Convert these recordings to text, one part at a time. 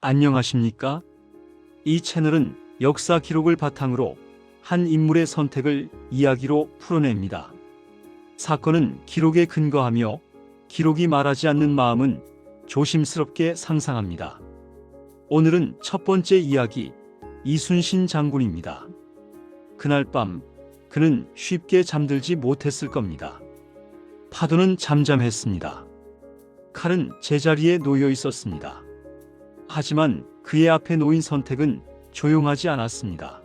안녕하십니까? 이 채널은 역사 기록을 바탕으로 한 인물의 선택을 이야기로 풀어냅니다. 사건은 기록에 근거하며 기록이 말하지 않는 마음은 조심스럽게 상상합니다. 오늘은 첫 번째 이야기, 이순신 장군입니다. 그날 밤 그는 쉽게 잠들지 못했을 겁니다. 파도는 잠잠했습니다. 칼은 제자리에 놓여 있었습니다. 하지만 그의 앞에 놓인 선택은 조용하지 않았습니다.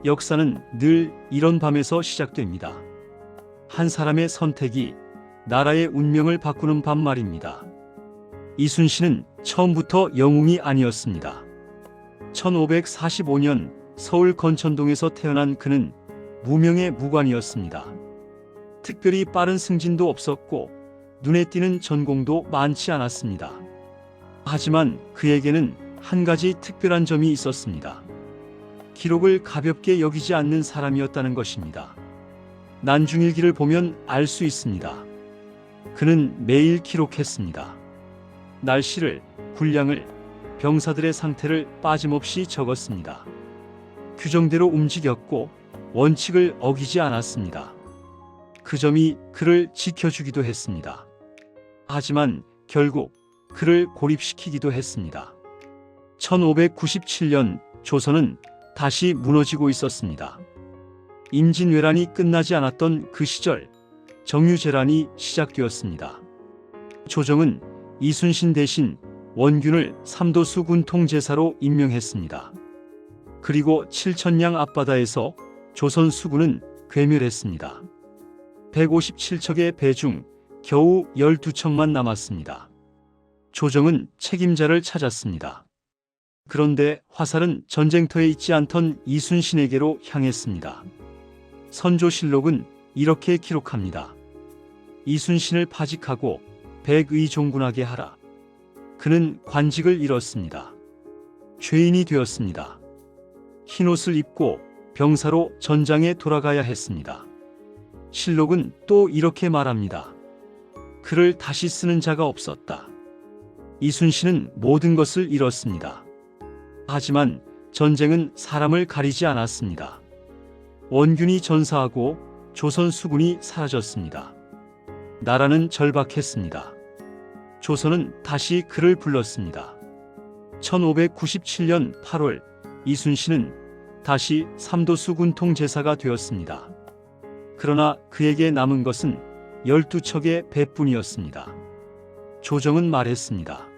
역사는 늘 이런 밤에서 시작됩니다. 한 사람의 선택이 나라의 운명을 바꾸는 밤 말입니다. 이순신은 처음부터 영웅이 아니었습니다. 1545년 서울 건천동에서 태어난 그는 무명의 무관이었습니다. 특별히 빠른 승진도 없었고 눈에 띄는 전공도 많지 않았습니다. 하지만 그에게는 한 가지 특별한 점이 있었습니다. 기록을 가볍게 여기지 않는 사람이었다는 것입니다. 난중일기를 보면 알 수 있습니다. 그는 매일 기록했습니다. 날씨를, 군량을, 병사들의 상태를 빠짐없이 적었습니다. 규정대로 움직였고 원칙을 어기지 않았습니다. 그 점이 그를 지켜주기도 했습니다. 하지만 결국 그를 고립시키기도 했습니다. 1597년 조선은 다시 무너지고 있었습니다. 임진왜란이 끝나지 않았던 그 시절, 정유재란이 시작되었습니다. 조정은 이순신 대신 원균을 삼도수 군통제사로 임명했습니다. 그리고 칠천량 앞바다에서 조선 수군은 괴멸했습니다. 157척의 배 중 겨우 12척만 남았습니다. 조정은 책임자를 찾았습니다. 그런데 화살은 전쟁터에 있지 않던 이순신에게로 향했습니다. 선조실록은 이렇게 기록합니다. 이순신을 파직하고 백의종군하게 하라. 그는 관직을 잃었습니다. 죄인이 되었습니다. 흰옷을 입고 병사로 전장에 돌아가야 했습니다. 실록은 또 이렇게 말합니다. 그를 다시 쓰는 자가 없었다. 이순신은 모든 것을 잃었습니다. 하지만 전쟁은 사람을 가리지 않았습니다. 원균이 전사하고 조선 수군이 사라졌습니다. 나라는 절박했습니다. 조선은 다시 그를 불렀습니다. 1597년 8월 이순신은 다시 삼도수 군통제사가 되었습니다. 그러나 그에게 남은 것은 12척의 배뿐이었습니다. 조정은 말했습니다.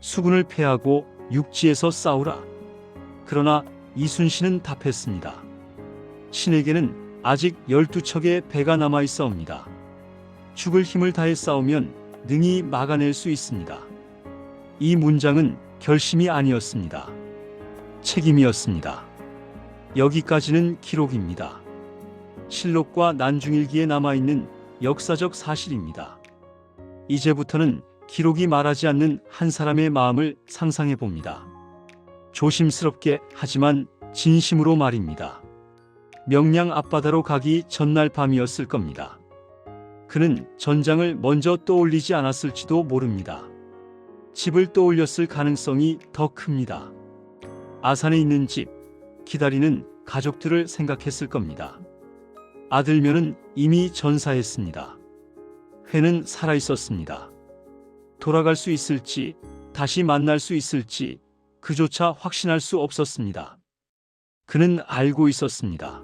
수군을 패하고 육지에서 싸우라. 그러나 이순신은 답했습니다. 신에게는 아직 12척의 배가 남아 있사옵니다. 죽을 힘을 다해 싸우면 능히 막아낼 수 있습니다. 이 문장은 결심이 아니었습니다. 책임이었습니다. 여기까지는 기록입니다. 실록과 난중일기에 남아있는 역사적 사실입니다. 이제부터는 기록이 말하지 않는 한 사람의 마음을 상상해 봅니다. 조심스럽게 하지만 진심으로 말입니다. 명량 앞바다로 가기 전날 밤이었을 겁니다. 그는 전장을 먼저 떠올리지 않았을지도 모릅니다. 집을 떠올렸을 가능성이 더 큽니다. 아산에 있는 집, 기다리는 가족들을 생각했을 겁니다. 아들면은 이미 전사했습니다. 회는 살아있었습니다. 돌아갈 수 있을지, 다시 만날 수 있을지 그조차 확신할 수 없었습니다. 그는 알고 있었습니다.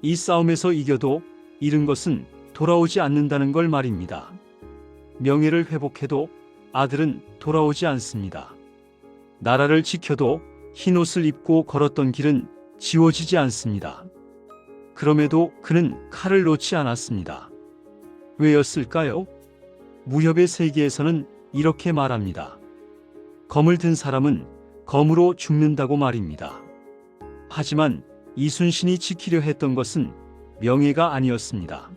이 싸움에서 이겨도 잃은 것은 돌아오지 않는다는 걸 말입니다. 명예를 회복해도 아들은 돌아오지 않습니다. 나라를 지켜도 흰옷을 입고 걸었던 길은 지워지지 않습니다. 그럼에도 그는 칼을 놓지 않았습니다. 왜였을까요? 무협의 세계에서는 이렇게 말합니다. 검을 든 사람은 검으로 죽는다고 말입니다. 하지만 이순신이 지키려 했던 것은 명예가 아니었습니다.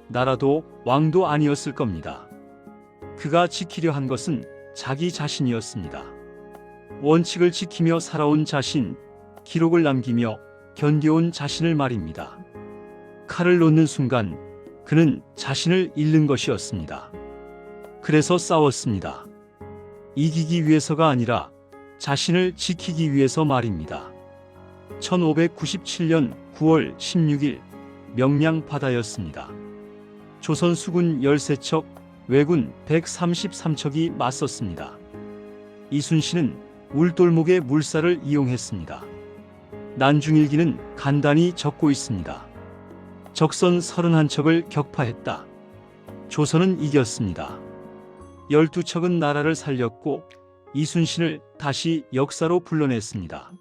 나라도 왕도 아니었을 겁니다. 그가 지키려 한 것은 자기 자신이었습니다. 원칙을 지키며 살아온 자신, 기록을 남기며 견뎌온 자신을 말입니다. 칼을 놓는 순간 그는 자신을 잃는 것이었습니다. 그래서 싸웠습니다. 이기기 위해서가 아니라 자신을 지키기 위해서 말입니다. 1597년 9월 16일 명량바다였습니다. 조선 수군 13척, 왜군 133척이 맞섰습니다. 이순신은 울돌목의 물살을 이용했습니다. 난중일기는 간단히 적고 있습니다. 적선 31척을 격파했다. 조선은 이겼습니다. 12척은 나라를 살렸고 이순신을 다시 역사로 불러냈습니다.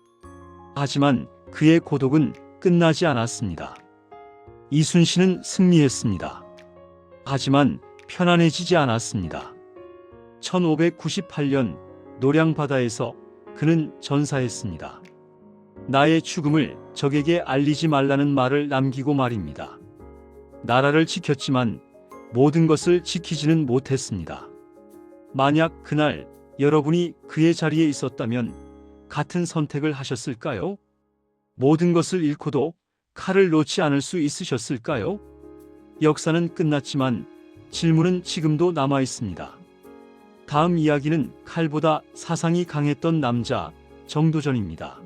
하지만 그의 고독은 끝나지 않았습니다. 이순신은 승리했습니다. 하지만 편안해지지 않았습니다. 1598년 노량바다에서 그는 전사했습니다. 나의 죽음을 적에게 알리지 말라는 말을 남기고 말입니다. 나라를 지켰지만 모든 것을 지키지는 못했습니다. 만약 그날 여러분이 그의 자리에 있었다면 같은 선택을 하셨을까요? 모든 것을 잃고도 칼을 놓지 않을 수 있으셨을까요? 역사는 끝났지만 질문은 지금도 남아 있습니다. 다음 이야기는 칼보다 사상이 강했던 남자 정도전입니다.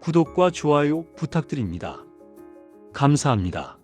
구독과 좋아요 부탁드립니다. 감사합니다.